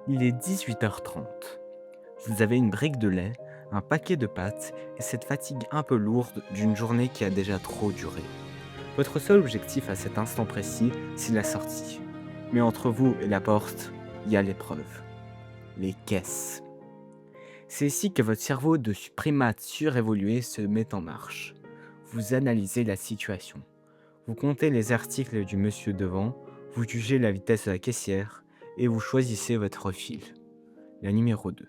Il est 18h30. Vous avez une brique de lait, un paquet de pâtes et cette fatigue un peu lourde d'une journée qui a déjà trop duré. Votre seul objectif à cet instant précis, c'est la sortie. Mais entre vous et la porte, il y a l'épreuve. Les caisses. C'est ici que votre cerveau de primate surévolué se met en marche. Vous analysez la situation. Vous comptez les articles du monsieur devant, vous jugez la vitesse de la caissière et vous choisissez votre fil, la numéro 2.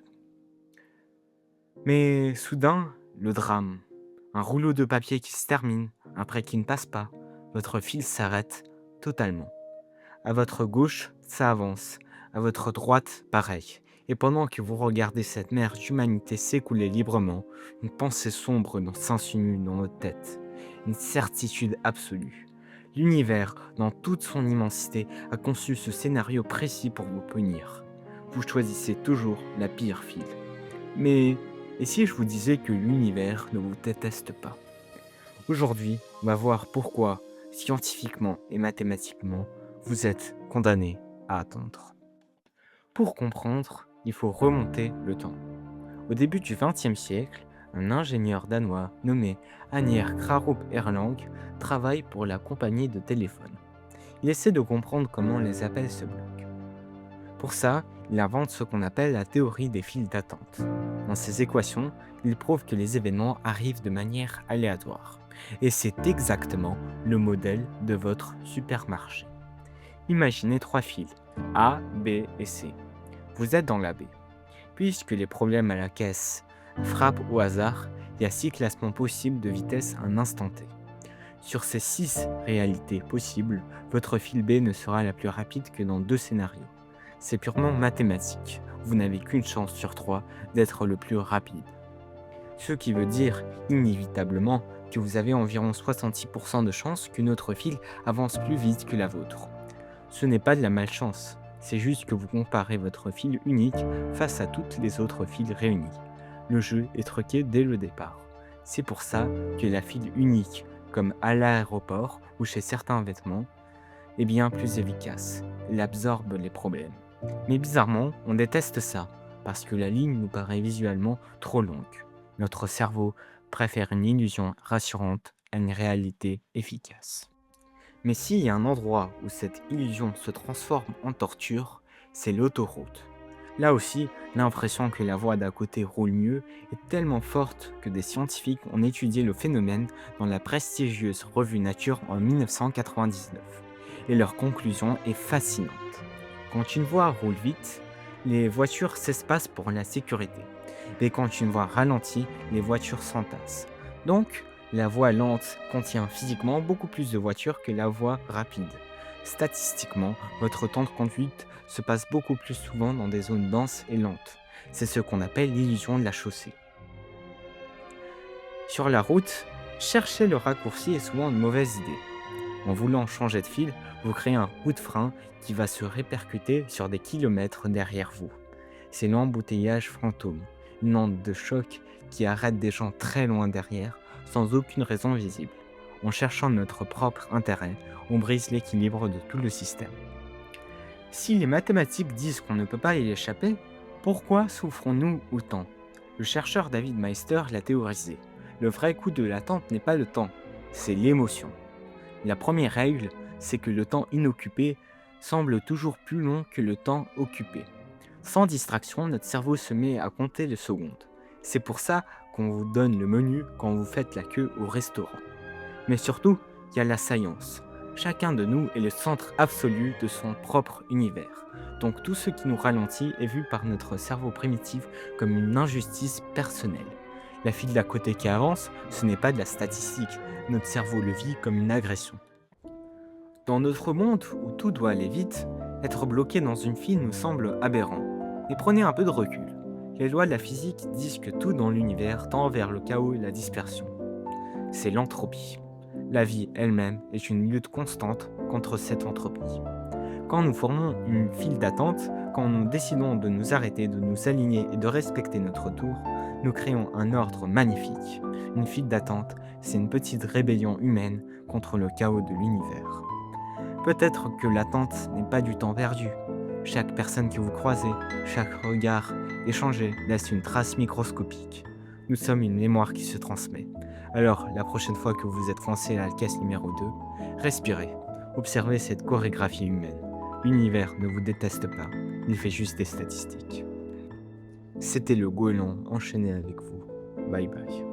Mais soudain, le drame. Un rouleau de papier qui se termine, un prêt qui ne passe pas. Votre fil s'arrête totalement. À votre gauche, ça avance. À votre droite, pareil. Et pendant que vous regardez cette mer d'humanité s'écouler librement, une pensée sombre s'insinue dans votre tête. Une certitude absolue. L'univers, dans toute son immensité, a conçu ce scénario précis pour vous punir. Vous choisissez toujours la pire file. Mais et si je vous disais que l'univers ne vous déteste pas? Aujourd'hui, on va voir pourquoi, scientifiquement et mathématiquement, vous êtes condamné à attendre. Pour comprendre, il faut remonter le temps. Au début du XXe siècle, un ingénieur danois nommé Anier Krarup Erlang travaille pour la compagnie de téléphone. Il essaie de comprendre comment les appels se bloquent. Pour ça, il invente ce qu'on appelle la théorie des files d'attente. Dans ses équations, il prouve que les événements arrivent de manière aléatoire. Et c'est exactement le modèle de votre supermarché. Imaginez trois files, A, B et C. Vous êtes dans la B. Puisque les problèmes à la caisse frappent au hasard, il y a 6 classements possibles de vitesse à un instant T. Sur ces 6 réalités possibles, votre file B ne sera la plus rapide que dans 2 scénarios. C'est purement mathématique. Vous n'avez qu'une chance sur 3 d'être le plus rapide. Ce qui veut dire, inévitablement, que vous avez environ 66% de chances qu'une autre file avance plus vite que la vôtre. Ce n'est pas de la malchance, c'est juste que vous comparez votre file unique face à toutes les autres files réunies. Le jeu est truqué dès le départ. C'est pour ça que la file unique, comme à l'aéroport ou chez certains vêtements, est bien plus efficace. Elle absorbe les problèmes. Mais bizarrement, on déteste ça, parce que la ligne nous paraît visuellement trop longue. Notre cerveau préfère une illusion rassurante à une réalité efficace. Mais s'il y a un endroit où cette illusion se transforme en torture, c'est l'autoroute. Là aussi, l'impression que la voie d'à côté roule mieux est tellement forte que des scientifiques ont étudié le phénomène dans la prestigieuse revue Nature en 1999. Et leur conclusion est fascinante. Quand une voie roule vite, les voitures s'espacent pour la sécurité. Mais quand une voie ralentit, les voitures s'entassent. Donc, la voie lente contient physiquement beaucoup plus de voitures que la voie rapide. Statistiquement, votre temps de conduite se passe beaucoup plus souvent dans des zones denses et lentes. C'est ce qu'on appelle l'illusion de la chaussée. Sur la route, chercher le raccourci est souvent une mauvaise idée. En voulant changer de fil, vous créez un coup de frein qui va se répercuter sur des kilomètres derrière vous. C'est l'embouteillage fantôme, une onde de choc qui arrête des gens très loin derrière, sans aucune raison visible. En cherchant notre propre intérêt, on brise l'équilibre de tout le système. Si les mathématiques disent qu'on ne peut pas y échapper, pourquoi souffrons-nous autant? Le chercheur David Meister l'a théorisé. Le vrai coût de l'attente n'est pas le temps, c'est l'émotion. La première règle, c'est que le temps inoccupé semble toujours plus long que le temps occupé. Sans distraction, notre cerveau se met à compter les secondes. C'est pour ça qu'on vous donne le menu quand vous faites la queue au restaurant. Mais surtout, il y a la science. Chacun de nous est le centre absolu de son propre univers. Donc tout ce qui nous ralentit est vu par notre cerveau primitif comme une injustice personnelle. La file d'à côté qui avance, ce n'est pas de la statistique. Notre cerveau le vit comme une agression. Dans notre monde où tout doit aller vite, être bloqué dans une file nous semble aberrant. Mais prenez un peu de recul. Les lois de la physique disent que tout dans l'univers tend vers le chaos et la dispersion. C'est l'entropie. La vie elle-même est une lutte constante contre cette entropie. Quand nous formons une file d'attente, quand nous décidons de nous arrêter, de nous aligner et de respecter notre tour, nous créons un ordre magnifique. Une file d'attente, c'est une petite rébellion humaine contre le chaos de l'univers. Peut-être que l'attente n'est pas du temps perdu, Chaque personne que vous croisez, chaque regard échangé laisse une trace microscopique. Nous sommes une mémoire qui se transmet. Alors, la prochaine fois que vous êtes coincé à la caisse numéro 2, respirez. Observez cette chorégraphie humaine. L'univers ne vous déteste pas, il fait juste des statistiques. C'était le goéland enchaîné avec vous. Bye bye.